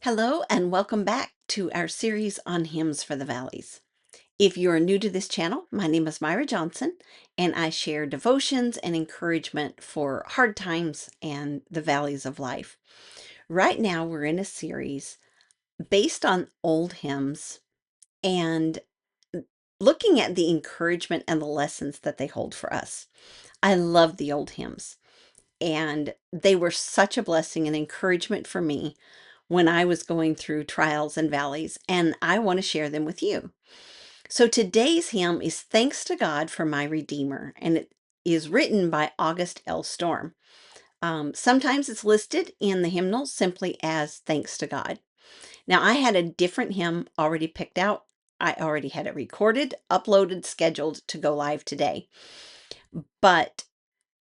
Hello, and welcome back to our series on hymns for the valleys. If you're new to this channel, my name is Myra Johnson, and I share devotions and encouragement for hard times and the valleys of life. Right now, we're in a series based on old hymns and looking at the encouragement and the lessons that they hold for us. I love the old hymns, and they were such a blessing and encouragement for me when I was going through trials and valleys, and I want to share them with you. So today's hymn is Thanks to God for My Redeemer, and it is written by August L. Storm. Sometimes it's listed in the hymnal simply as Thanks to God. Now, I had a different hymn already picked out. I already had it recorded, uploaded, scheduled to go live today. But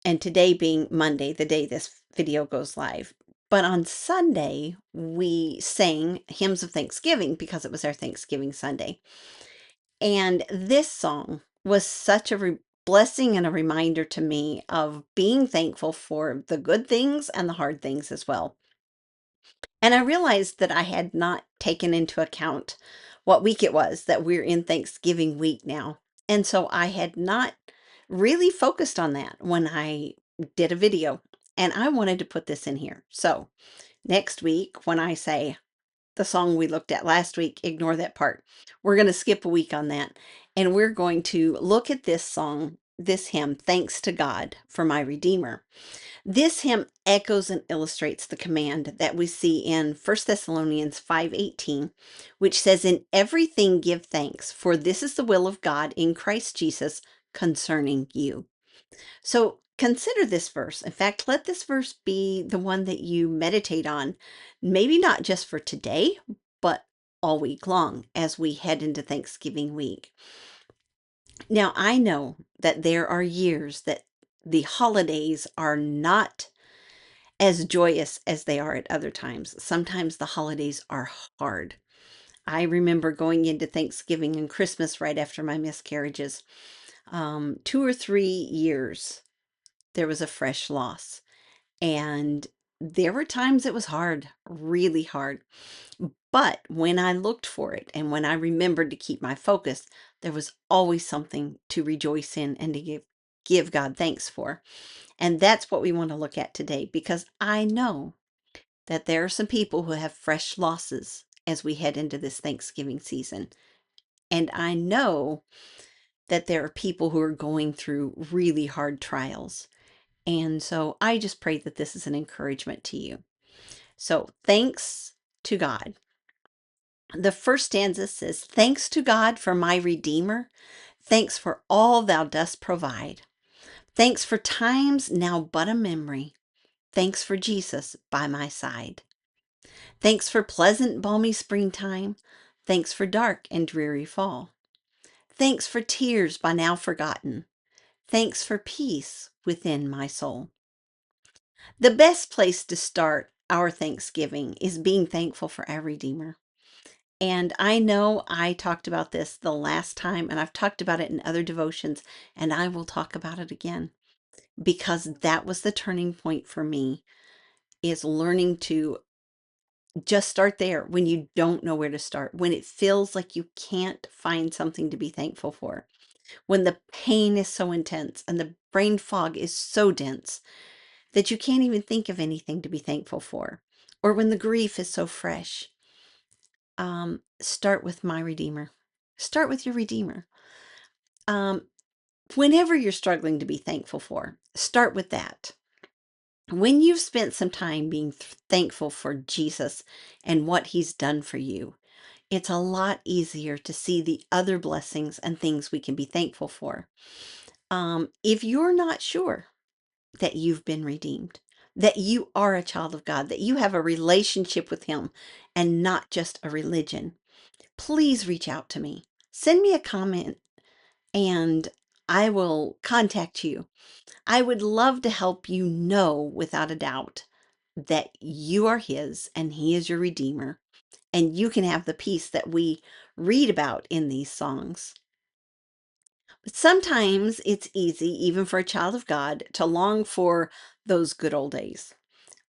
and today being Monday, the day this video goes live. But on Sunday, we sang hymns of Thanksgiving because it was our Thanksgiving Sunday. And this song was such a blessing and a reminder to me of being thankful for the good things and the hard things as well. And I realized that I had not taken into account what week it was, that we're in Thanksgiving week now. And so I had not really focused on that when I did a video. And I wanted to put this in here. So next week, when I say the song we looked at last week, ignore that part. We're going to skip a week on that. And we're going to look at this song, this hymn, Thanks to God for My Redeemer. This hymn echoes and illustrates the command that we see in 1 Thessalonians 5:18, which says, "In everything give thanks, for this is the will of God in Christ Jesus concerning you." So consider this verse. In fact, let this verse be the one that you meditate on, maybe not just for today, but all week long as we head into Thanksgiving week. Now, I know that there are years that the holidays are not as joyous as they are at other times. Sometimes the holidays are hard. I remember going into Thanksgiving and Christmas right after my miscarriages. 2 or 3 years, there was a fresh loss. And there were times it was hard, really hard. But when I looked for it and when I remembered to keep my focus, there was always something to rejoice in and to give God thanks for. And that's what we want to look at today, because I know that there are some people who have fresh losses as we head into this Thanksgiving season. And I know that there are people who are going through really hard trials. And so I just pray that this is an encouragement to you. So thanks to God. The first stanza says, "Thanks to God for my Redeemer. Thanks for all thou dost provide. Thanks for times now but a memory. Thanks for Jesus by my side. Thanks for pleasant, balmy springtime. Thanks for dark and dreary fall. Thanks for tears by now forgotten. Thanks for peace within my soul." The best place to start our Thanksgiving is being thankful for our Redeemer. And I know I talked about this the last time, and I've talked about it in other devotions, and I will talk about it again because that was the turning point for me, is learning to just start there when you don't know where to start, when it feels like you can't find something to be thankful for, when the pain is so intense and the brain fog is so dense that you can't even think of anything to be thankful for, or when the grief is so fresh. Start with my Redeemer. Start with your Redeemer. Um, Whenever you're struggling to be thankful for, start with that. When you've spent some time being thankful for Jesus and what he's done for you, it's a lot easier to see the other blessings and things we can be thankful for. If you're not sure that you've been redeemed, that you are a child of God, that you have a relationship with him and not just a religion, please reach out to me. Send me a comment and I will contact you. I would love to help you know without a doubt that you are his and he is your redeemer, and you can have the peace that we read about in these songs. But sometimes it's easy, even for a child of God, to long for those good old days.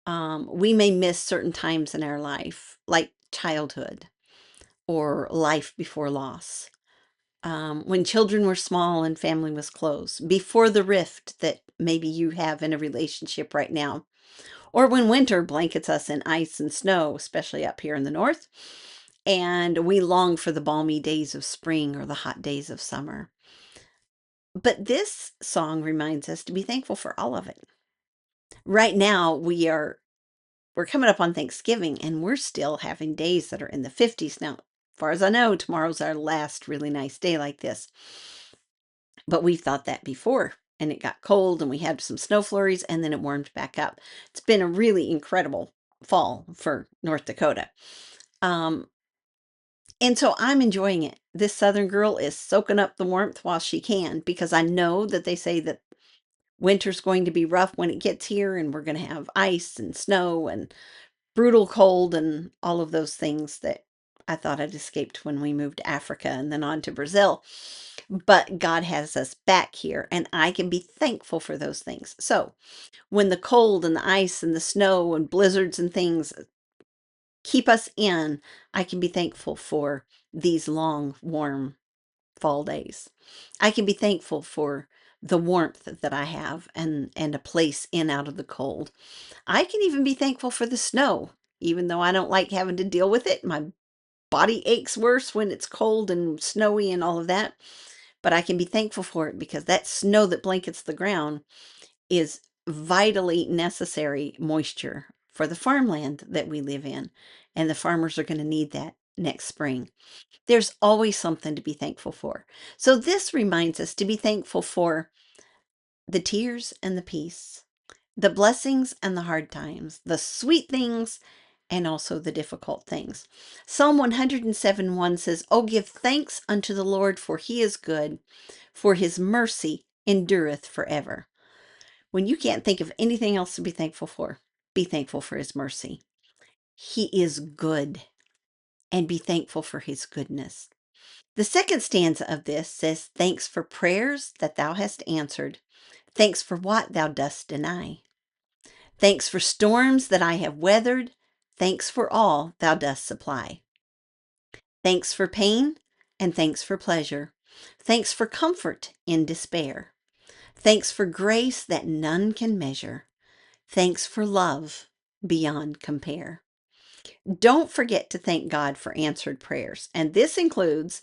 We may miss certain times in our life, like childhood or life before loss, when children were small and family was close, before the rift that maybe you have in a relationship right now, or when winter blankets us in ice and snow, especially up here in the north, and we long for the balmy days of spring or the hot days of summer. But this song reminds us to be thankful for all of it. Right now, we're coming up on Thanksgiving and we're still having days that are in the 50s. Now, as far as I know, tomorrow's our last really nice day like this. But we've thought that before, and it got cold and we had some snow flurries and then it warmed back up. It's been a really incredible fall for North Dakota. Um, and so I'm enjoying it. This Southern girl is soaking up the warmth while she can, because I know that they say that winter's going to be rough when it gets here and we're going to have ice and snow and brutal cold and all of those things that I thought I'd escaped when we moved to Africa and then on to Brazil. But God has us back here, and I can be thankful for those things. So when the cold and the ice and the snow and blizzards and things keep us in, I can be thankful for these long, warm fall days. I can be thankful for the warmth that I have and a place in out of the cold. I can even be thankful for the snow, even though I don't like having to deal with it. My body aches worse when it's cold and snowy and all of that. But I can be thankful for it because that snow that blankets the ground is vitally necessary moisture for the farmland that we live in. And the farmers are going to need that next spring. There's always something to be thankful for. So this reminds us to be thankful for the tears and the peace, the blessings and the hard times, the sweet things and also the difficult things. Psalm 107:1 says, "Oh, give thanks unto the Lord, for he is good, for his mercy endureth forever." When you can't think of anything else to be thankful for, be thankful for his mercy. He is good, and be thankful for his goodness. The second stanza of this says, "Thanks for prayers that thou hast answered. Thanks for what thou dost deny. Thanks for storms that I have weathered. Thanks for all thou dost supply. Thanks for pain and thanks for pleasure. Thanks for comfort in despair. Thanks for grace that none can measure. Thanks for love beyond compare." Don't forget to thank God for answered prayers. And this includes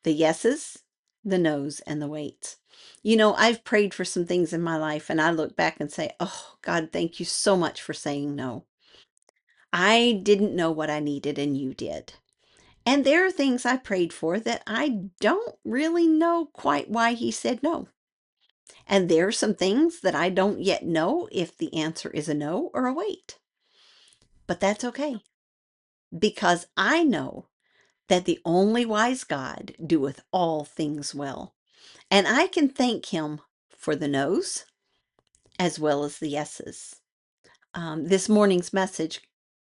the yeses, the nos, and the waits. You know, I've prayed for some things in my life and I look back and say, "Oh, God, thank you so much for saying no. I didn't know what I needed and you did." And there are things I prayed for that I don't really know quite why he said no. And there are some things that I don't yet know if the answer is a no or a wait. But that's okay, because I know that the only wise God doeth all things well. And I can thank him for the no's as well as the yeses. This morning's message,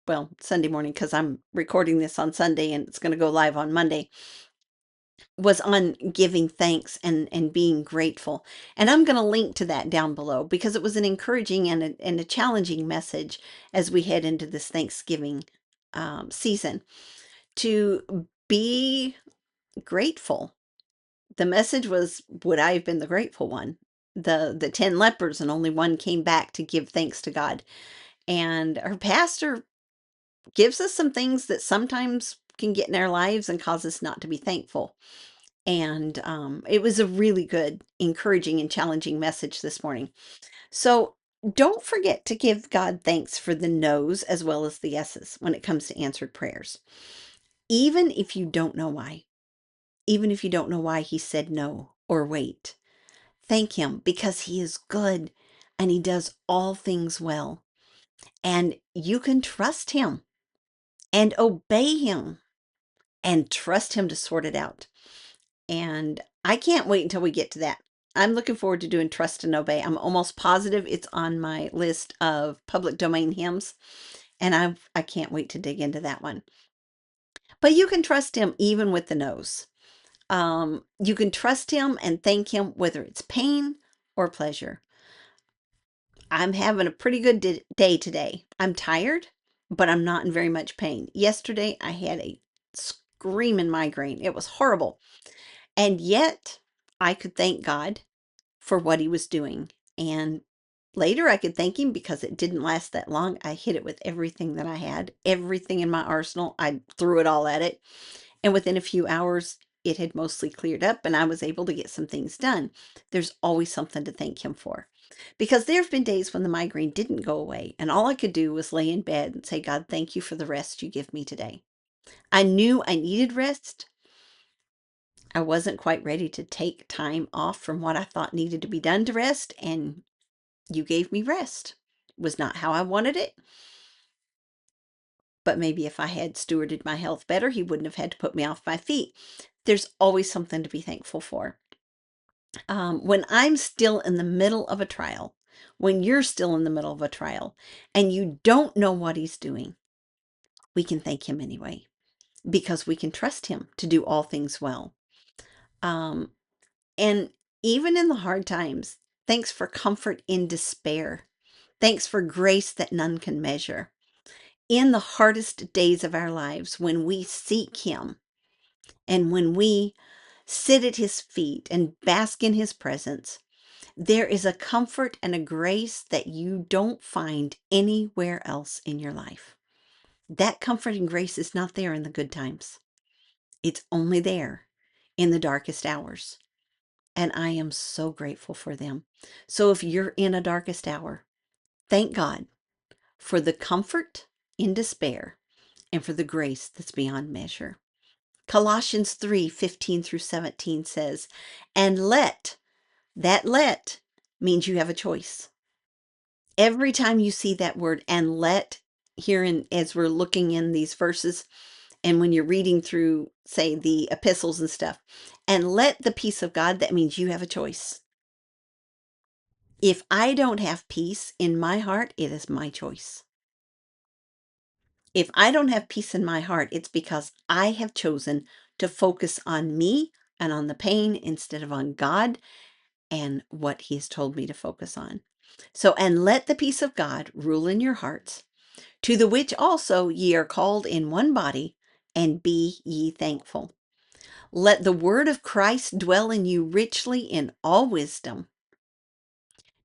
well, Sunday morning, because I'm recording this on Sunday and it's going to go live on Monday, was on giving thanks and being grateful. And I'm going to link to that down below because it was an encouraging and a challenging message as we head into this Thanksgiving season, to be grateful. The message was, would I have been the grateful one? The 10 lepers and only one came back to give thanks to God. And our pastor gives us some things that sometimes can get in our lives and cause us not to be thankful. And it was a really good, encouraging, and challenging message this morning. So don't forget to give God thanks for the no's as well as the yeses when it comes to answered prayers. Even if you don't know why, even if you don't know why he said no or wait, thank him because he is good and he does all things well. And you can trust him and obey him and trust him to sort it out. And I can't wait until we get to that. I'm looking forward to doing Trust and Obey. I'm almost positive it's on my list of public domain hymns, and I can't wait to dig into that one. But you can trust him even with the no's. You can trust him and thank him whether it's pain or pleasure. I'm having a pretty good day today. I'm tired, but I'm not in very much pain. Yesterday, I had a screaming migraine. It was horrible. And yet, I could thank God for what he was doing. And later, I could thank him because it didn't last that long. I hit it with everything that I had, everything in my arsenal. I threw it all at it. And within a few hours, it had mostly cleared up and I was able to get some things done. There's always something to thank him for. Because there have been days when the migraine didn't go away and all I could do was lay in bed and say, God, thank you for the rest you give me today. I knew I needed rest. I wasn't quite ready to take time off from what I thought needed to be done to rest, and you gave me rest. It was not how I wanted it, but maybe if I had stewarded my health better, he wouldn't have had to put me off my feet. There's always something to be thankful for. When I'm still in the middle of a trial, when you're still in the middle of a trial, and you don't know what he's doing, we can thank him anyway, because we can trust him to do all things well. Um, and even in the hard times, thanks for comfort in despair. Thanks for grace that none can measure. In the hardest days of our lives, when we seek him and when we sit at his feet and bask in his presence, there is a comfort and a grace that you don't find anywhere else in your life. That comfort and grace is not there in the good times. It's only there in the darkest hours. And I am so grateful for them. So if you're in a darkest hour, thank God for the comfort in despair and for the grace that's beyond measure. Colossians 3:15 through 17 says, and let means you have a choice. Every time you see that word and let here in as we're looking in these verses and when you're reading through say the epistles and stuff, and let the peace of God, that means you have a choice. If I don't have peace in my heart, it is my choice. If I don't have peace in my heart, it's because I have chosen to focus on me and on the pain instead of on God and what he has told me to focus on. So, and let the peace of God rule in your hearts, to the which also ye are called in one body, and be ye thankful. Let the word of Christ dwell in you richly in all wisdom,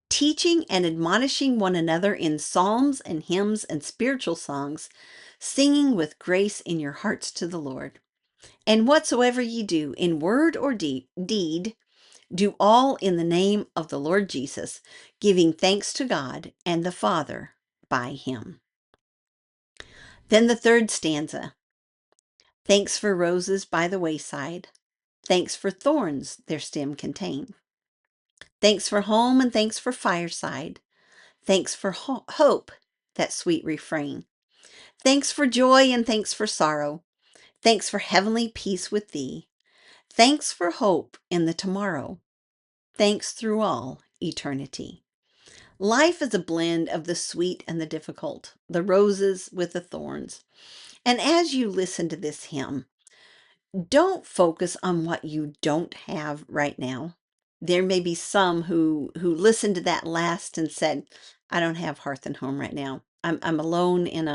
teaching and admonishing one another in psalms and hymns and spiritual songs, singing with grace in your hearts to the Lord. And whatsoever ye do in word or deed, do all in the name of the Lord Jesus, giving thanks to God and the Father by him. Then the third stanza. Thanks for roses by the wayside. Thanks for thorns their stem contain. Thanks for home and thanks for fireside. Thanks for hope, that sweet refrain. Thanks for joy and thanks for sorrow. Thanks for heavenly peace with thee. Thanks for hope in the tomorrow. Thanks through all eternity. Life is a blend of the sweet and the difficult, the roses with the thorns. And as you listen to this hymn, don't focus on what you don't have right now. There may be some who listened to that last and said, I don't have hearth and home right now. I'm alone in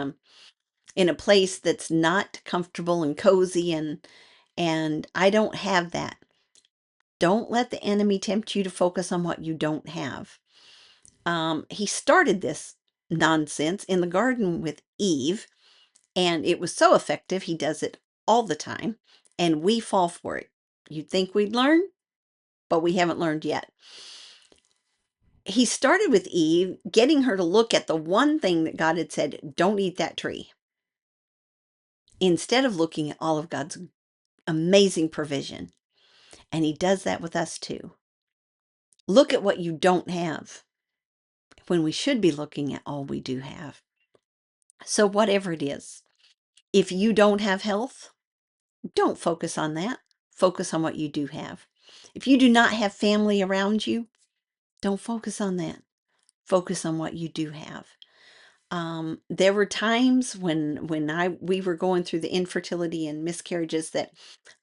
a place that's not comfortable and cozy and I don't have that. Don't let the enemy tempt you to focus on what you don't have. He started this nonsense in the garden with Eve, and it was so effective, he does it all the time, and we fall for it. You'd think we'd learn, but we haven't learned yet. He started with Eve, getting her to look at the one thing that God had said, don't eat that tree, instead of looking at all of God's amazing provision. And he does that with us too. Look at what you don't have when we should be looking at all we do have. So whatever it is, if you don't have health, don't focus on that. Focus on what you do have. If you do not have family around you, don't focus on that. Focus on what you do have. There were times when we were going through the infertility and miscarriages that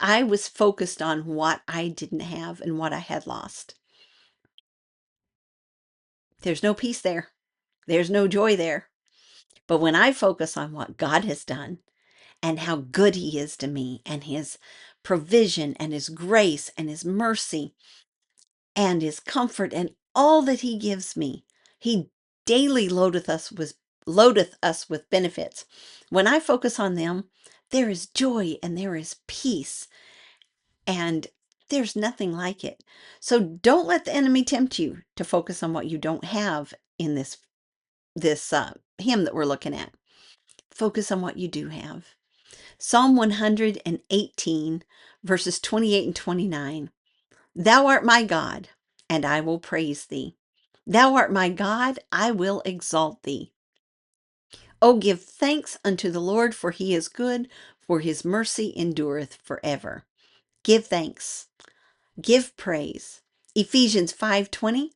I was focused on what I didn't have and what I had lost. There's no peace there. There's no joy there. But when I focus on what God has done and how good he is to me and his provision and his grace and his mercy and his comfort and all that he gives me, he daily loadeth us with benefits. When I focus on them, there is joy and there is peace, and there's nothing like it. So don't let the enemy tempt you to focus on what you don't have in this hymn that we're looking at. Focus on what you do have. Psalm 118, verses 28 and 29. Thou art my God, and I will praise thee. Thou art my God, I will exalt thee. O give thanks unto the Lord, for he is good, for his mercy endureth forever. Give thanks. Give praise. Ephesians 5:20,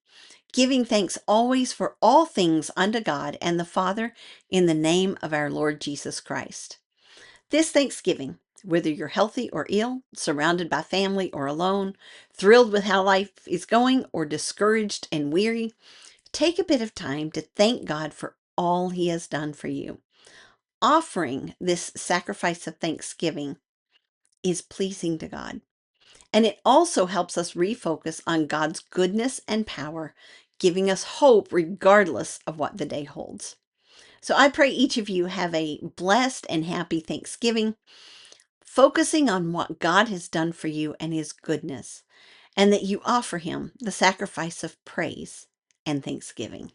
giving thanks always for all things unto God and the Father in the name of our Lord Jesus Christ. This Thanksgiving, whether you're healthy or ill, surrounded by family or alone, thrilled with how life is going or discouraged and weary, take a bit of time to thank God for all he has done for you. Offering this sacrifice of thanksgiving is pleasing to God. And it also helps us refocus on God's goodness and power, giving us hope regardless of what the day holds. So I pray each of you have a blessed and happy Thanksgiving, focusing on what God has done for you and his goodness, and that you offer him the sacrifice of praise and thanksgiving.